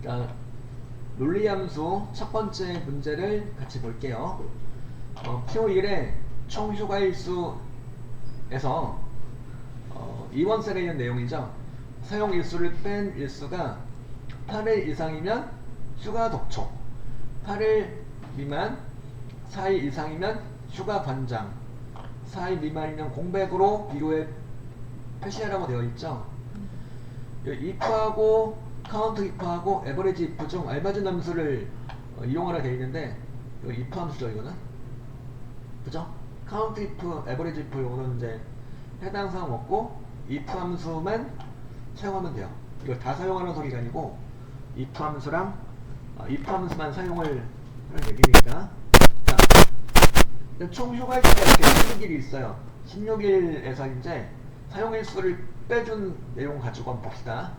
자, 논리함수 첫 번째 문제를 같이 볼게요. Q1의 총 휴가일수에서 이원셀에 있는 내용이죠. 사용일수를 뺀 일수가 8일 이상이면 휴가 독촉, 8일 미만, 4일 이상이면 휴가 반장, 4일 미만이면 공백으로 비교해 표시하라고 되어 있죠. if하고 카운트 if하고 에버리지 if 중 알맞은 함수를 이용하라 되어 있는데 이거 if 함수죠. 이거는 그죠? 카운트 if, 에버리지 if 요거는 이제 해당 사항 없고 if 함수만 사용하면 돼요. 이걸 다 사용하는 소리가 아니고 if 함수랑 if 함수만 사용을 하는 얘기니까. 자, 총 휴가일수가 이렇게 16일이 있어요. 16일에서 이제 사용일수를 빼준 내용 가지고 한번 봅시다.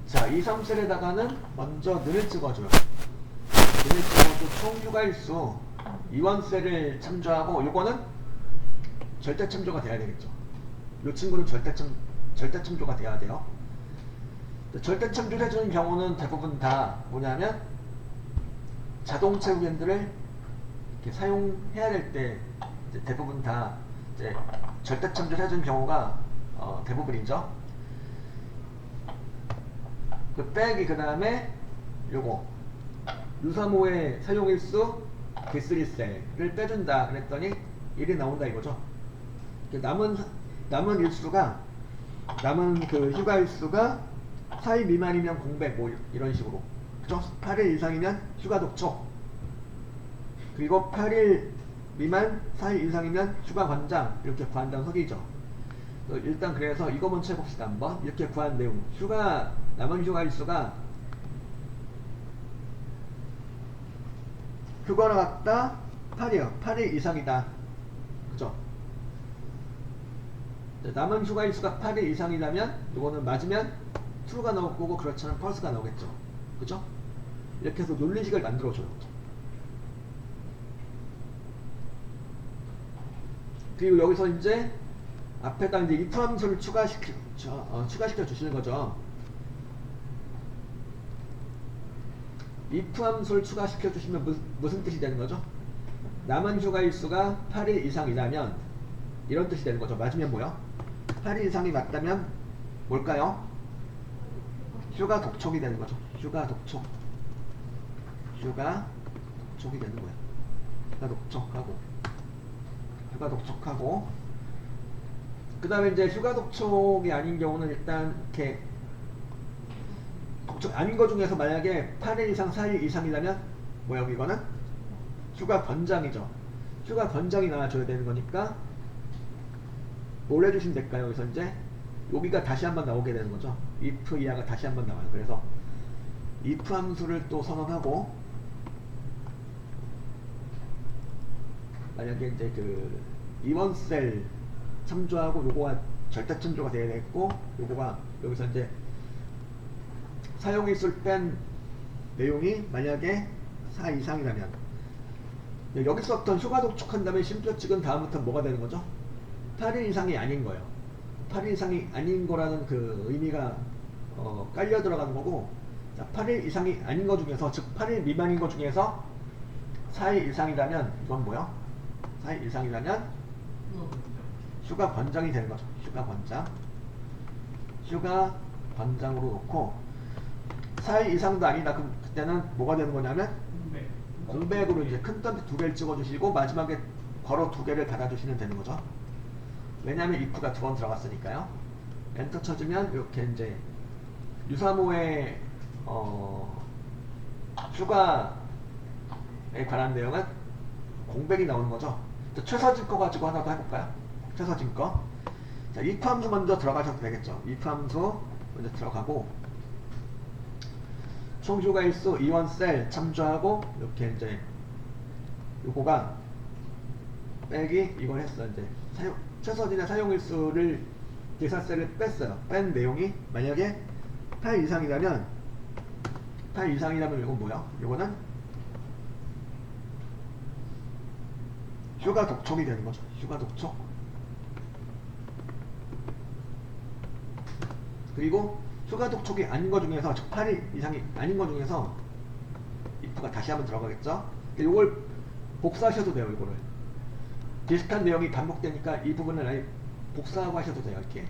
자, 이 3셀에다가는 먼저 늘을 찍어줘요. 늘을 찍어도 총 휴가일수 이원셀을 참조하고 요거는 절대 참조가 돼야 되겠죠. 요 친구는 절대 참조가 돼야 돼요. 절대 참조를 해주는 경우는 대부분 다 뭐냐면 자동차 후견들을 이렇게 사용해야 될 때 대부분 다 이제 절대 참조를 해주는 경우가 대부분이죠. 그 빼기 그 다음에 요거 U3호의 사용일수 D3셀을 빼준다 그랬더니 1이 나온다 이거죠. 남은 일수가 남은 그 휴가일수가 4일 미만이면 공백 뭐 이런 식으로 그죠? 8일 이상이면 휴가 독촉, 그리고 8일 미만 4일 이상이면 휴가 관장 이렇게 구한다는 소리죠. 일단 그래서 이거 먼저 해봅시다. 한번 이렇게 구한 내용 남은 휴가일수가 휴가로 갔다 8이요. 8일 이상이다. 그죠? 남은 휴가일수가 8일 이상이라면 이거는 맞으면 true가 나올 거고 그렇지 않으면 false가 나오겠죠. 그죠? 이렇게 해서 논리식을 만들어줘요. 그리고 여기서 이제 앞에다 이제 if 함수를 추가시켜 주시는 거죠. if 함수를 추가시켜 주시면 무슨 뜻이 되는 거죠? 남은 휴가일수가 8일 이상이라면 이런 뜻이 되는 거죠. 맞으면 뭐요? 8일 이상이 맞다면 뭘까요? 휴가 독촉이 되는 거죠. 휴가 독촉이 되는 거예요. 휴가 독촉하고 그 다음에 이제 휴가 독촉이 아닌 경우는 일단 이렇게 독촉 아닌 거 중에서 만약에 8일 이상 4일 이상이라면 뭐야 이거는 휴가 권장이죠. 휴가 권장이 나와줘야 되는 거니까 뭘 해주시면 될까요? 여기서 이제 여기가 다시 한번 나오게 되는 거죠. if 이하가 다시 한번 나와요. 그래서 if 함수를 또 선언하고 만약에 이제 그 이원셀 참조하고 요거가 절대 참조가 되어야 되겠고 요거가 여기서 이제 사용일수를 뺀 내용이 만약에 4 이상이라면 여기서부터 휴가 독촉한 다음에 심표 찍은 다음부터 뭐가 되는 거죠? 8일 이상이 아닌 거예요. 8일 이상이 아닌 거라는 그 의미가 깔려 들어가는 거고, 자, 8일 이상이 아닌 거 중에서, 즉 8일 미만인 거 중에서 4일 이상이라면 이건 뭐요? 4일 이상이라면 휴가 권장이 되는 거죠. 휴가 권장으로 놓고 4일 이상도 아니다. 그럼 그때는 뭐가 되는 거냐면 공백으로 이제 큰 던트 2개를 찍어주시고 마지막에 괄호 2개를 달아주시면 되는 거죠. 왜냐하면 if가 2번 들어갔으니까요. 엔터 쳐주면 이렇게 이제 U3호의 휴가에 관한 내용은 공백이 나오는 거죠. 최서진 거 가지고 하나 더 해볼까요? 최서진 거. 자, if 함수 먼저 들어가셔도 되겠죠. if 함수 먼저 들어가고 총 휴가일수 이원셀 참조하고 이렇게 이제 요거가 빼기 이걸 했어. 이제 최서진의 사용일수를 계산셀을 뺐어요. 뺀 내용이 만약에 8 이상이라면 이건 뭐야? 요거는 휴가 독촉이 되는 거죠. 휴가 독촉. 그리고 추가 독촉이 아닌 것 중에서, 즉 8일 이상이 아닌 것 중에서 if가 다시 한번 들어가겠죠. 이걸 복사하셔도 돼요. 이거를 비슷한 내용이 반복되니까 이 부분을 아예 복사하고 하셔도 돼요. 이렇게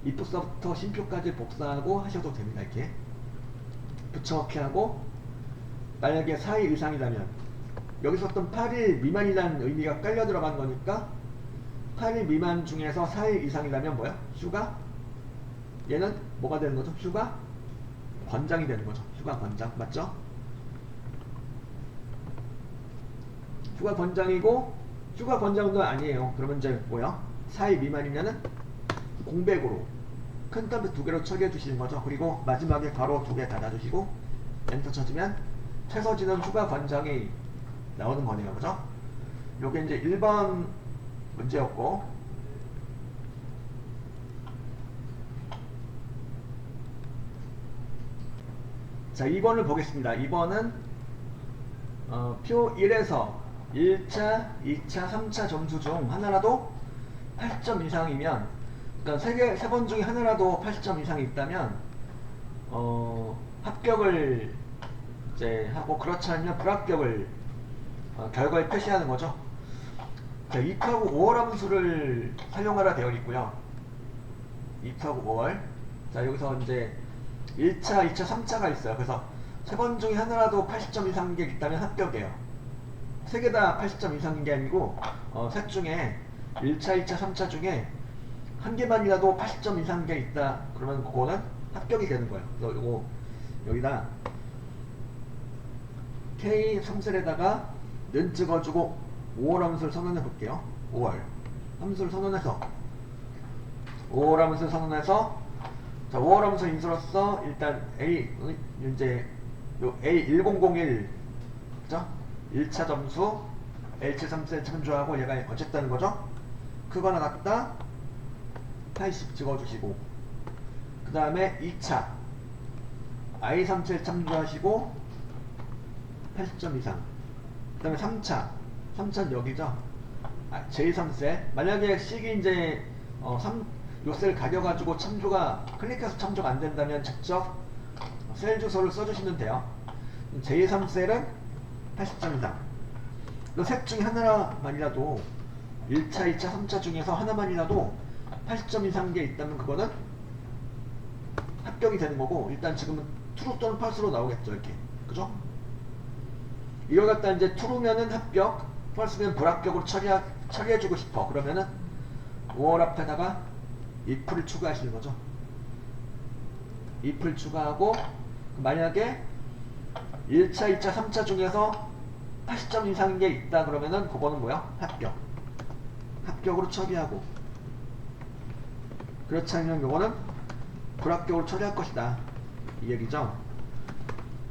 if서부터 쉼표까지 복사하고 하셔도 됩니다. 이렇게 붙여넣기 하고, 만약에 4일 이상이라면 여기서 어떤 8일 미만이라는 의미가 깔려 들어간 거니까 8일 미만 중에서 4일 이상이라면 뭐야? 휴가? 얘는 뭐가 되는 거죠? 휴가 권장이 되는 거죠. 휴가 권장 맞죠? 휴가 권장이고, 휴가 권장도 아니에요. 그러면 이제 뭐야? 4일 미만이면은 공백으로 큰 더블 2개로 처리해 주시는 거죠. 그리고 마지막에 괄호 2개 닫아주시고 엔터 쳐주면 최서지는 휴가 권장이 나오는 거네요. 그죠? 요게 이제 1번 문제였고, 자 2번을 보겠습니다. 2번은 표 1에서 1차, 2차, 3차 점수 중 하나라도 8점 이상이면, 그러니까 세 번 중에 하나라도 80점 이상이 있다면 합격을 이제 하고, 그렇지 않으면 불합격을 결과에 표시하는 거죠. 자, if하고 5월 함수를 사용하라 되어 있고요. if하고 5월. 자, 여기서 이제 1차, 2차, 3차가 있어요. 그래서 세 번 중에 하나라도 80점 이상인 게 있다면 합격이에요. 세 개 다 80점 이상인 게 아니고 셋 중에 1차, 2차, 3차 중에 한 개만이라도 80점 이상인 게 있다. 그러면 그거는 합격이 되는 거예요. 그래서 요거 여기다 K 3셀에다가 는 찍어주고 5월 함수를 선언해 볼게요. 5월 함수를 선언해서 5월 함수를 선언해서, 자 5월 함수 인수로서 일단 A 이제 요 A1001 그죠? 1차 점수 H3셀 참조하고 얘가 어쨌다는 거죠. 그거나 같다 80 찍어주시고, 그 다음에 2차 I3셀 참조하시고 80점 이상. 그 다음에 3차는 여기죠. J3셀. 만약에 식이 이제 요 셀 가려가지고 참조가 클릭해서 참조가 안 된다면 직접 셀 주소를 써주시면 돼요. J3셀은 80점 이상. 셋 중에 하나만이라도 1차, 2차, 3차 중에서 하나만이라도 80점 이상인 게 있다면 그거는 합격이 되는 거고, 일단 지금은 true 또는 false로 나오겠죠. 이렇게 그죠? 이걸 갖다 이제 true면은 합격, false면 불합격으로 처리해주고 싶어. 그러면은 5월 앞에다가 if를 추가하시는 거죠. if를 추가하고, 만약에 1차, 2차, 3차 중에서 80점 이상인 게 있다 그러면은 그거는 뭐야? 합격으로 처리하고, 그렇지 않으면 이거는 불합격으로 처리할 것이다, 이 얘기죠.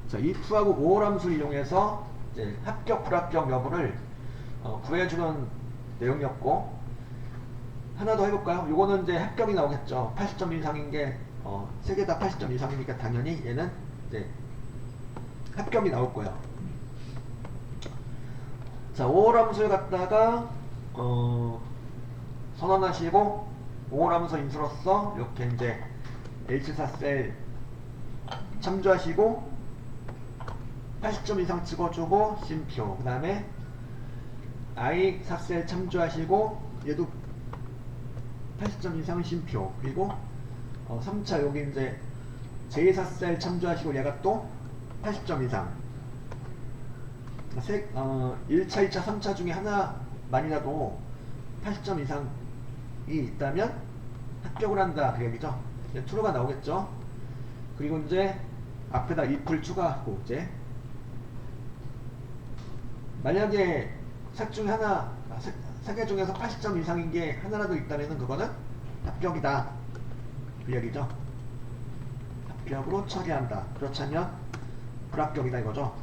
자, if하고 5월 함수를 이용해서 이제 합격, 불합격 여부를 구해주는 내용이었고, 하나 더 해볼까요? 요거는 이제 합격이 나오겠죠. 80점 이상인 게 세 개 다 80점 이상이니까 당연히 얘는 이제 합격이 나올 거예요. 자, 5월 함수를 갖다가 선언하시고 5월 함수 인수로서 이렇게 이제 H4셀 참조하시고 80점 이상 찍어주고 쉼표, 그 다음에 I4셀 참조하시고 얘도 80점 이상 쉼표, 그리고 3차 여기 이제 J4셀 참조하시고 얘가 또 80점 이상. 1차, 2차, 3차 중에 하나만이라도 80점 이상이 있다면 합격을 한다, 그 얘기죠. true가 나오겠죠. 그리고 이제 앞에다 if를 추가하고, 이제 만약에 세 개 중에서 80점 이상인 게 하나라도 있다면 그거는 합격이다, 그 얘기죠. 합격으로 처리한다. 그렇지 않으면 불합격이다, 이거죠.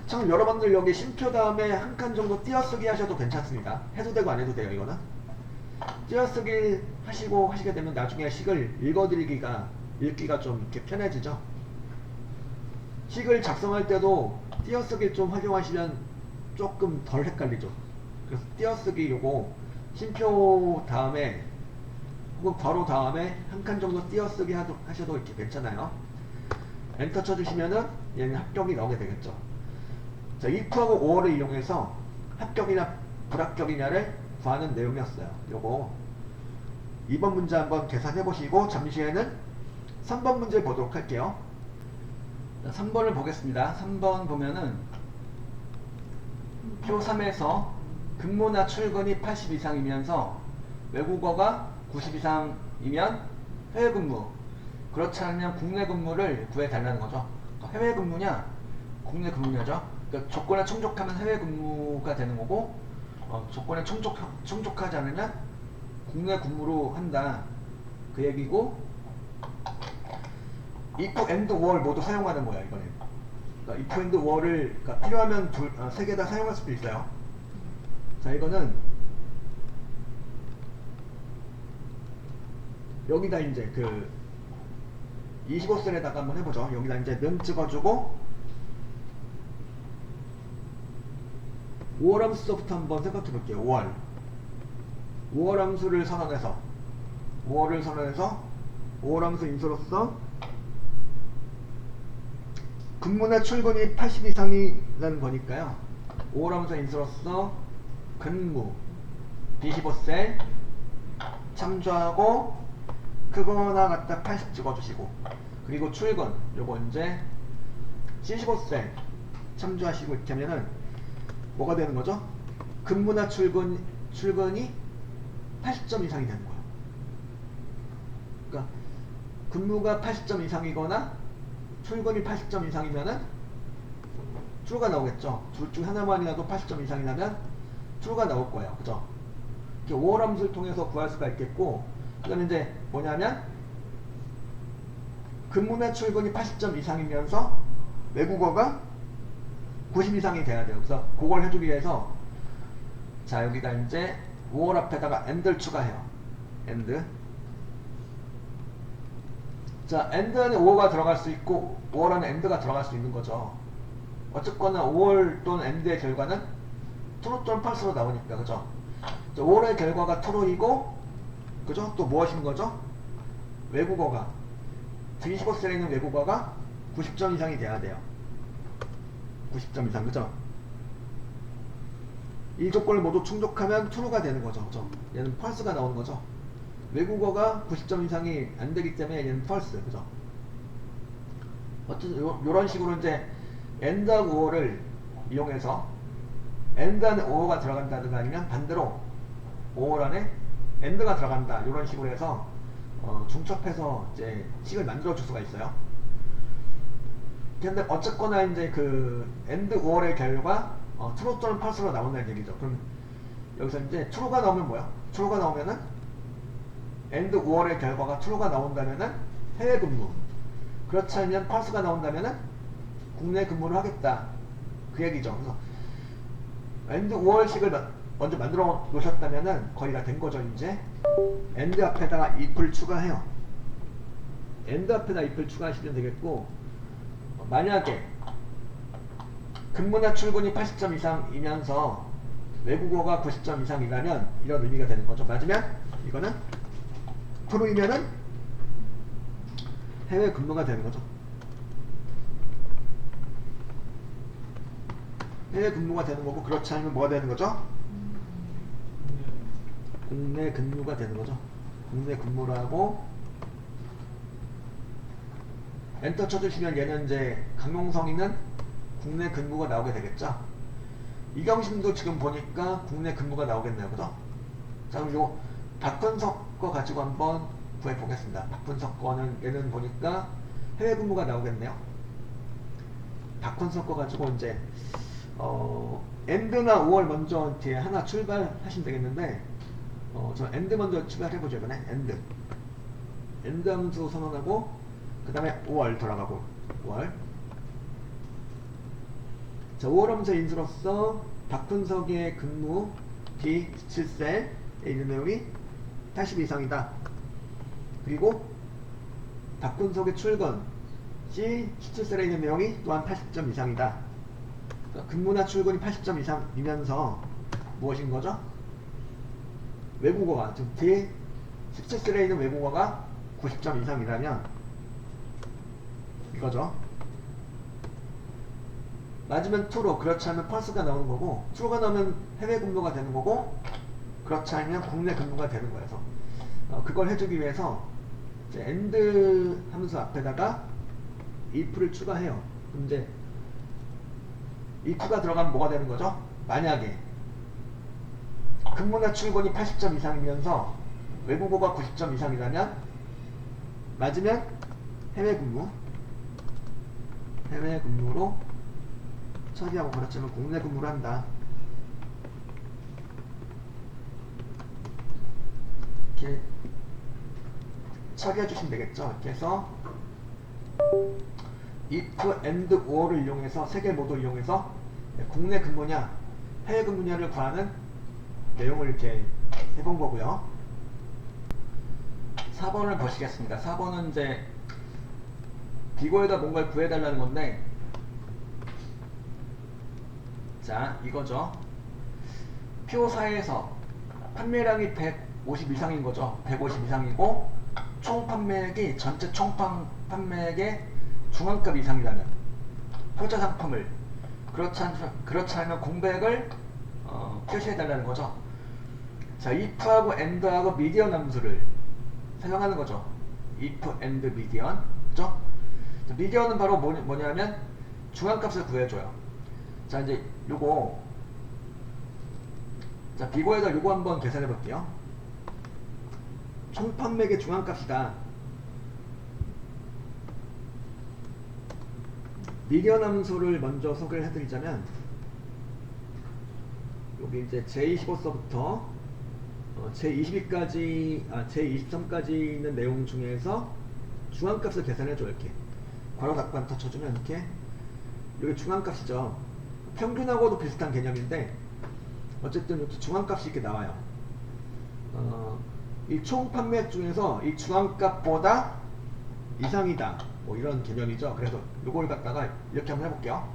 참 여러분들 여기 쉼표 다음에 한 칸 정도 띄어쓰기 하셔도 괜찮습니다. 해도 되고 안 해도 돼요. 이거는 띄어쓰기 하시고 하시게 되면 나중에 식을 읽기가 좀 이렇게 편해지죠. 식을 작성할 때도 띄어쓰기 좀 활용하시면 조금 덜 헷갈리죠. 그래서 띄어쓰기 요거 쉼표 다음에 혹은 괄호 다음에 한 칸 정도 띄어쓰기 하셔도 이렇게 괜찮아요. 엔터 쳐주시면은 얘는 합격이 나오게 되겠죠. 자, if하고 or를 이용해서 합격이냐 불합격이냐를 구하는 내용이었어요. 요거 2번 문제 한번 계산해 보시고 잠시 후에는 3번 문제 보도록 할게요. 자, 3번을 보겠습니다. 3번 보면은 표 3에서 근무나 출근이 80 이상이면서 외국어가 90 이상이면 해외 근무, 그렇지 않으면 국내 근무를 구해달라는 거죠. 해외 근무냐 국내 근무냐죠. 그러니까 조건에 충족하면 해외 근무가 되는 거고, 조건에 충족하지 않으면 국내 근무로 한다, 그 얘기고, if and or 모두 사용하는 거야 이거는. 그러니까 if and or를 그러니까 필요하면 세 개 다 사용할 수도 있어요. 자, 이거는 여기다 이제 그 25셀에다가 한번 해보죠. 여기다 이제 는 찍어주고 5월 함수서부터 한번 생각해 볼게요. 5월 함수를 선언해서 5월 함수 인수로서 근무나 출근이 80 이상이라는 거니까요. 5월 함수 인수로서 근무 B15셀 참조하고 크거나 같다 80 찍어주시고, 그리고 출근 요거 이제 C15셀 참조하시고 이렇게 하면은 뭐가 되는 거죠? 근무나 출근이 80점 이상이 되는 거예요. 그러니까 근무가 80점 이상이거나 출근이 80점 이상이면은 true가 나오겠죠. 둘 중 하나만이라도 80점 이상이 나면 true가 나올 거예요. 그죠? 이렇게 5월 함수를 통해서 구할 수가 있겠고, 그다음에 이제 뭐냐면 근무나 출근이 80점 이상이면서 외국어가 90 이상이 돼야 돼요. 그래서 그걸 해주기 위해서 자, 여기다 이제 5월 앞에다가 and를 추가해요. and. 자, and 안에 5가 들어갈 수 있고 5월 안에 and가 들어갈 수 있는 거죠. 어쨌거나 5월 또는 and의 결과는 true 또는 false로 나오니까, 그죠? 5월의 결과가 true이고, 그죠? 또 무엇인 거죠? 외국어가 D25셀에 있는 외국어가 90점 이상이 돼야 돼요. 90점 이상, 그죠? 이 조건을 모두 충족하면 true가 되는 거죠. 그죠? 얘는 false가 나오는 거죠. 외국어가 90점 이상이 안 되기 때문에 얘는 false, 그죠? 어쨌든 요런 식으로 이제 and하고 or를 이용해서 and 안에 or가 들어간다든가 아니면 반대로 or 안에 and가 들어간다, 이런 식으로 해서 중첩해서 이제 식을 만들어 줄 수가 있어요. 근데 어쨌거나 이제 그 and or의 결과 true 또는 false로 나온다는 얘기죠. 그럼 여기서 이제 true가 나오면 뭐야? true가 나오면은 and or의 결과가 true가 나온다면은 해외 근무, 그렇지 않으면 false가 나온다면은 국내 근무를 하겠다, 그 얘기죠. 그래서 and or식을 먼저 만들어 놓으셨다면은 거의 다 된 거죠. 이제 and 앞에다가 if를 추가해요. and 앞에다 if를 추가하시면 되겠고, 만약에 근무나 출근이 80점 이상이면서 외국어가 90점 이상이라면 이런 의미가 되는 거죠. 맞으면 이거는 true이면은 해외 근무가 되는 거죠. 해외 근무가 되는 거고, 그렇지 않으면 뭐가 되는 거죠? 국내 근무가 되는 거죠. 국내 근무를 하고 엔터 쳐주시면 얘는 이제 강용성이는 국내 근무가 나오게 되겠죠. 이경심도 지금 보니까 국내 근무가 나오겠네요. 그죠? 자, 그럼 요 박훈석 거 가지고 한번 구해 보겠습니다. 박훈석 거는 얘는 보니까 해외 근무가 나오겠네요. 박훈석 거 가지고 이제 and나 5월 먼저 뒤에 하나 출발하시면 되겠는데, 저 and 먼저 출발해보죠. 이번에 and 함수 선언하고 그 다음에 5월 돌아가고 5월. 자, 5월 함수 인수로서 박훈석의 근무 D17셀에 있는 내용이 80 이상이다. 그리고 박훈석의 출근 C17셀에 있는 내용이 또한 80점 이상이다. 그러니까 근무나 출근이 80점 이상이면서 무엇인 거죠? 외국어가 지금 뒤에 17셀에 있는 외국어가 90점 이상이라면 이거죠. 맞으면 true, 그렇지 않으면 false가 나오는 거고, true가 나오면 해외 근무가 되는 거고, 그렇지 않으면 국내 근무가 되는 거여서 그걸 해주기 위해서 이제 and 함수 앞에다가 if를 추가해요. 근데 if가 들어가면 뭐가 되는 거죠? 만약에 근무나 출근이 80점 이상이면서 외국어가 90점 이상이라면 맞으면 해외 근무로 처리하고, 그렇지 않으면 국내 근무를 한다. 이렇게 처리해 주시면 되겠죠. 이렇게 해서 if, and, or를 이용해서 세 개 모두 이용해서 국내 근무냐 해외 근무냐를 구하는 내용을 이렇게 해본 거고요. 4번을 보시겠습니다. 4번은 이제 비고에다 뭔가를 구해달라는 건데, 자 이거죠. PO4에서 판매량이 150 이상인 거죠. 150 이상이고 총 판매액이 전체 총 판매액의 중앙값 이상이라면 효자 상품을, 그렇지 않으면 공백을 표시해달라는 거죠. 자, if하고 and하고 미디언 함수를 사용하는 거죠. if and median, 그죠? 미디언은 바로 뭐냐면 중앙값을 구해줘요. 자, 이제 요거, 자 비고에다 요거 한번 계산해 볼게요. 총 판매액의 중앙값이다. 미디언 함수를 먼저 소개를 해드리자면, 여기 이제 제25서부터 제23까지 있는 내용 중에서 중앙값을 계산해줘. 이렇게 괄호 닫고 한터 쳐주면 이렇게 여기 중앙값이죠. 평균하고도 비슷한 개념인데 어쨌든 이렇게 중앙값이 이렇게 나와요. 이 총 판매액 중에서 이 중앙값보다 이상이다, 뭐 이런 개념이죠. 그래서 요걸 갖다가 이렇게 한번 해볼게요.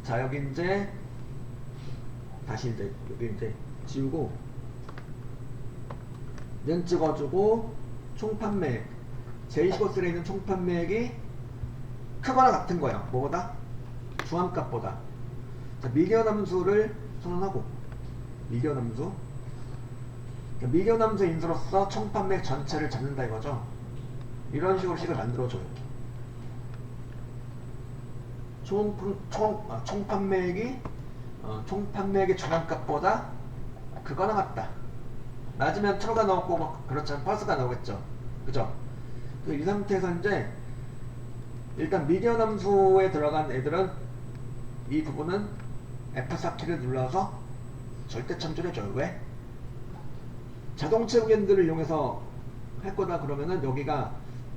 자, 여기 이제 다시 이제 여기 이제 지우고 는 찍어주고, 총 판매액 제25셀에 있는 총 판매액이 크거나 같은 거예요. 뭐보다? 중앙값보다. 자, 미디언 함수를 선언하고, 미디언 함수, 미디언 함수 인수로서 총 판매액 전체를 잡는다 이거죠. 이런 식으로 식을 만들어줘요. 총 판매액이 총 판매액의 중앙값보다 그거나 같다. 맞으면 true가 나올 거고, 그렇지 않으면 false가 나오겠죠. 그죠? 이 상태에서 이제 일단 미디언 함수에 들어간 애들은 이 부분은 F4키를 눌러서 절대 참조를 해줘요. 왜? 자동 채우기들을 이용해서 할 거다 그러면은 여기가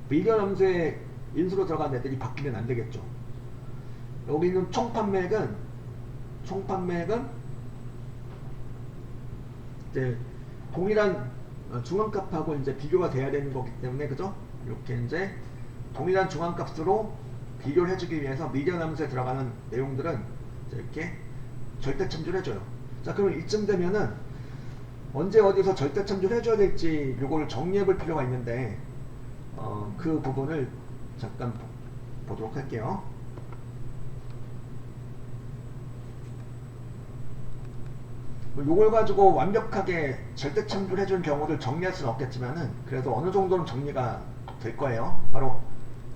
미디언 함수에 인수로 들어간 애들이 바뀌면 안 되겠죠. 여기 있는 총 판매액은 이제 동일한 중앙값하고 이제 비교가 돼야 되는 거기 때문에, 그죠? 이렇게 이제 동일한 중앙값으로 비교를 해주기 위해서 미디언 함수에 들어가는 내용들은 이렇게 절대 참조를 해줘요. 자, 그럼 이쯤 되면은 언제 어디서 절대 참조를 해줘야 될지 요걸 정리해 볼 필요가 있는데, 그 부분을 잠깐 보도록 할게요. 요걸 가지고 완벽하게 절대 참조를 해주는 경우를 정리할 수는 없겠지만은 그래도 어느 정도는 정리가 될 거예요. 바로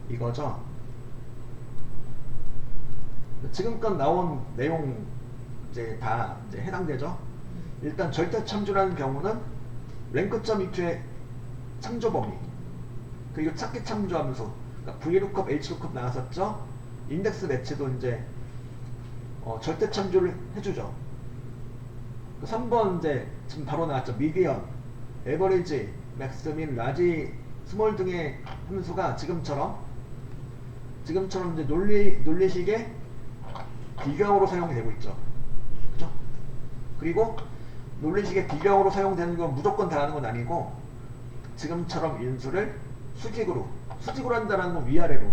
이거죠. 지금껏 나온 내용 이제 다 이제 해당되죠. 일단 절대 참조라는 경우는 랭크점 if의 참조 범위, 그리고 찾기 참조 함수, 그러니까 VLOOKUP, HLOOKUP 나왔었죠. 인덱스 매치도 이제 절대 참조를 해주죠. 3번 이제 지금 바로 나왔죠. 미디언, 에버리지, 맥스, 민, 라지, 스몰 등의 함수가 지금처럼 이제 논리식의 비교형으로 사용이 되고 있죠. 그죠? 그리고 논리식의 비교형으로 사용되는 건 무조건 다 하는 건 아니고, 지금처럼 인수를 수직으로 한다는 건 위아래로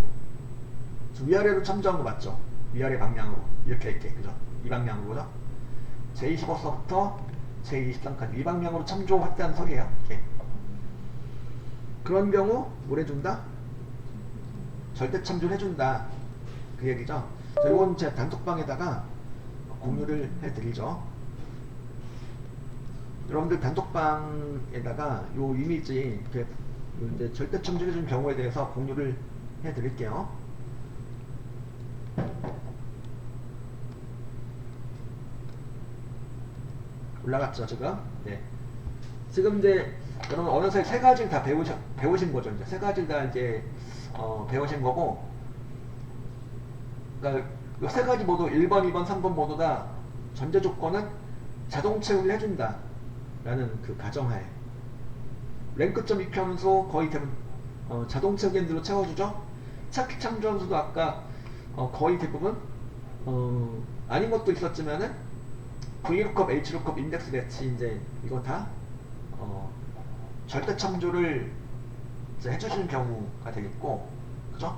참조한 거 맞죠? 위아래 방향으로 이렇게 그죠? 이 방향으로, 그죠? 제25서부터 제23칸 이 방향으로 참조 확대한 소리예요. 이렇게. 그런 경우 뭘 해준다? 절대 참조를 해준다. 그 얘기죠. 자, 이건 제 단톡방에다가 공유를 해드리죠. 여러분들 단톡방에다가 요 이미지 이제 절대 참조해준 경우에 대해서 공유를 해드릴게요. 올라갔죠 지금? 네. 지금 이제 여러분 어느새 세 가지를 다 배우신 거죠. 이제 세 가지를 다 이제 배우신 거고, 그러니까 이 세 가지 모두 1번, 2번, 3번 모두 다 전제 조건은 자동 채우기를 해준다 라는 그 가정하에 랭크점 익혀 함수 거의 대부분 자동 채우기 핸들로 채워주죠. 찾기 참조 함수도 아까 거의 대부분 아닌 것도 있었지만은 VLOOKUP, HLOOKUP, 인덱스 매치 이제 이거 다 절대 참조를 이제 해주시는 경우가 되겠고, 그죠?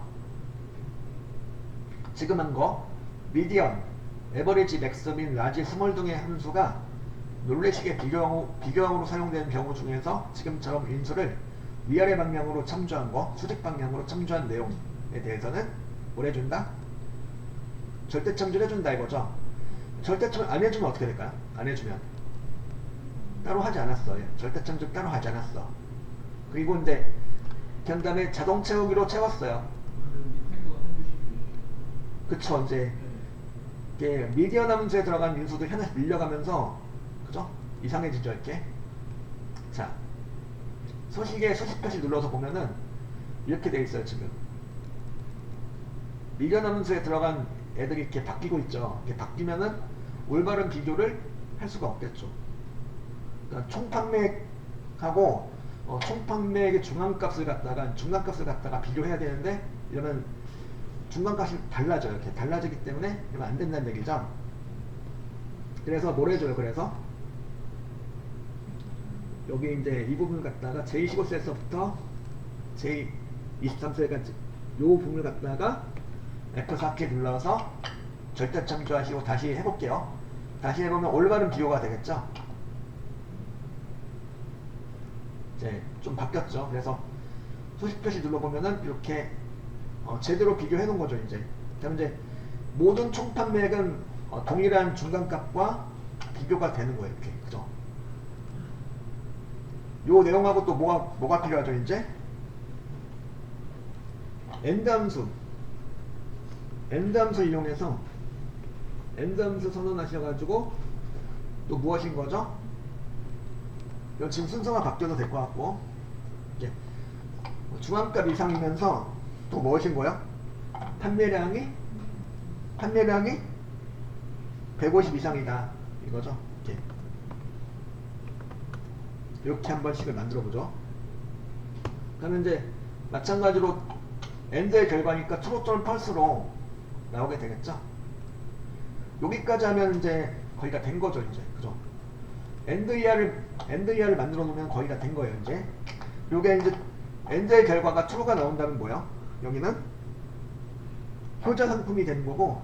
지금 한 거 미디언, 에버리지, 맥스, 민, 라지, 스몰 등의 함수가 롤렛식의 비교형으로 사용되는 경우 중에서 지금처럼 인수를 위아래 방향으로 참조한 거, 수직 방향으로 참조한 내용에 대해서는 뭘 해준다? 절대 참조를 해준다 이거죠. 절대 참조 안 해주면 어떻게 될까요? 안 해주면 따로 하지 않았어. 절대 참조 따로 하지 않았어. 그리고 이제 그 다음에 자동 채우기로 채웠어요. 그쵸. 이제 이게 미디언 함수에 들어간 인수도 하나씩 밀려가면서, 그죠? 이상해지죠 이렇게. 자, 소식에 수십 표시 눌러서 보면은 이렇게 돼 있어요. 지금 미디언 함수에 들어간 애들이 이렇게 바뀌고 있죠. 이렇게 바뀌면은 올바른 비교를 할 수가 없겠죠. 그러니까 총 판매액하고 총 판매액의 중간값을 갖다가 비교해야 되는데, 이러면 중간값이 달라져요. 이렇게 달라지기 때문에 이러면 안 된다는 얘기죠. 그래서 뭘 해줘요? 그래서 여기 이제 이 부분을 갖다가 제25셀서부터 제23셀까지 요 부분을 갖다가 F4키 눌러서 절대 참조하시고 다시 해볼게요. 다시 해보면 올바른 비교가 되겠죠. 이제 좀 바뀌었죠. 그래서 수십 표시 눌러보면은 이렇게 제대로 비교해 놓은 거죠. 이제 그럼 이제 모든 총 판매액은 동일한 중간값과 비교가 되는 거예요. 이렇게, 그죠? 요 내용하고 또 뭐가 필요하죠? 이제 엔드 함수 이용해서 엔드 함수 선언하셔가지고 또 무엇인 거죠? 이거 지금 순서가 바뀌어도 될 것 같고, 이제 중앙값 이상이면서 또 무엇인 거야? 판매량이 150 이상이다 이거죠. 이렇게 한 번씩을 만들어 보죠. 그러면 이제 마찬가지로 엔드의 결과니까 트루 또는 펄스로 나오게 되겠죠. 여기까지 하면 이제 거의 다 된 거죠. 이제, 그죠? 엔드 이하를 만들어 놓으면 거의 다 된 거예요. 이제 요게 이제 엔드의 결과가 true가 나온다면 뭐야? 여기는 효자 상품이 되는 거고,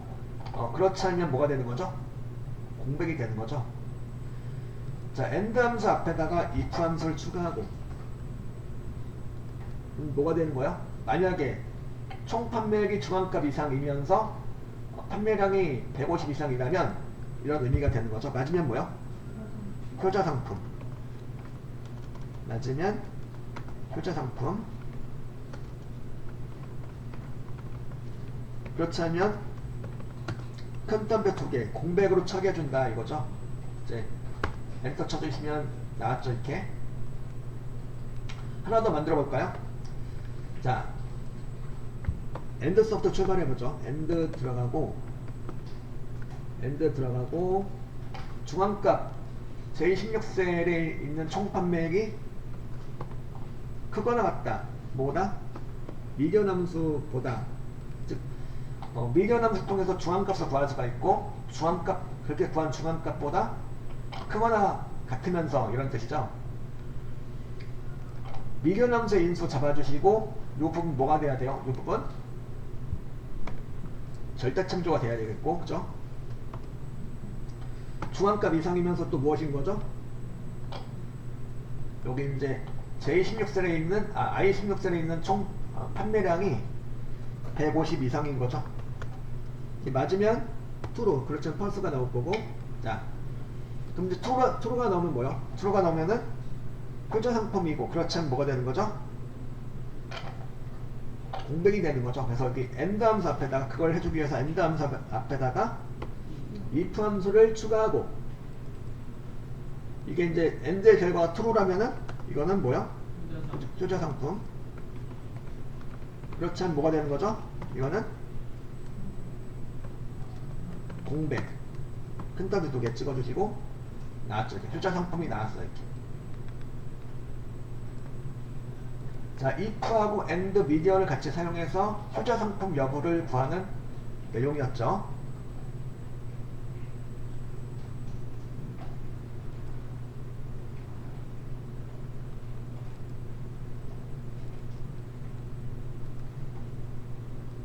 그렇지 않으면 뭐가 되는 거죠? 공백이 되는 거죠. 자, end 함수 앞에다가 if 함수를 추가하고, 뭐가 되는 거야? 만약에 총 판매액이 중앙값 이상이면서 판매량이 150 이상이라면 이런 의미가 되는 거죠. 맞으면 뭐야? 효자 상품. 맞으면 효자 상품. 그렇지 않으면 큰 덤벼 2개 공백으로 처리해준다 이거죠. 이제 엔터 쳐주시면 나왔죠. 이렇게 하나 더 만들어 볼까요? 자, 엔드서부터 출발해보죠. 엔드 들어가고 중앙값 제16셀에 있는 총 판매액이 크거나 같다. 뭐보다? 미디언 함수보다. 즉 미디언 함수 통해서 중앙값을 구할 수가 있고, 그렇게 구한 중앙값보다 크거나 같으면서, 이런 뜻이죠. 미디언 함수의 인수 잡아주시고, 이 부분 뭐가 돼야 돼요? 이 부분 절대 참조가 돼야 되겠고, 그죠? 중앙값 이상이면서 또 무엇인 거죠? 여기 이제 J16셀에 있는 I16셀에 있는 총 판매량이 150 이상인 거죠. 맞으면 true, 그렇죠. false가 나올 거고. 자, 그럼 이제 true가 나오면 뭐요? true가 나오면은 효자 상품이고, 그렇지 않으면 뭐가 되는 거죠? 공백이 되는 거죠. 그래서 여기 end 함수 앞에다가 그걸 해주기 위해서 end 함수 앞에다가 if 함수를 추가하고, 이게 이제 end의 결과가 true라면은 이거는 뭐야? 효자 상품. 그렇지 않으면 뭐가 되는 거죠? 이거는 공백. 큰 더비 2개 찍어주시고 나왔죠. 이렇게 효자 상품이 나왔어요. 이렇게. 자, if하고 and 미디어를 같이 사용해서 효자 상품 여부를 구하는 내용이었죠.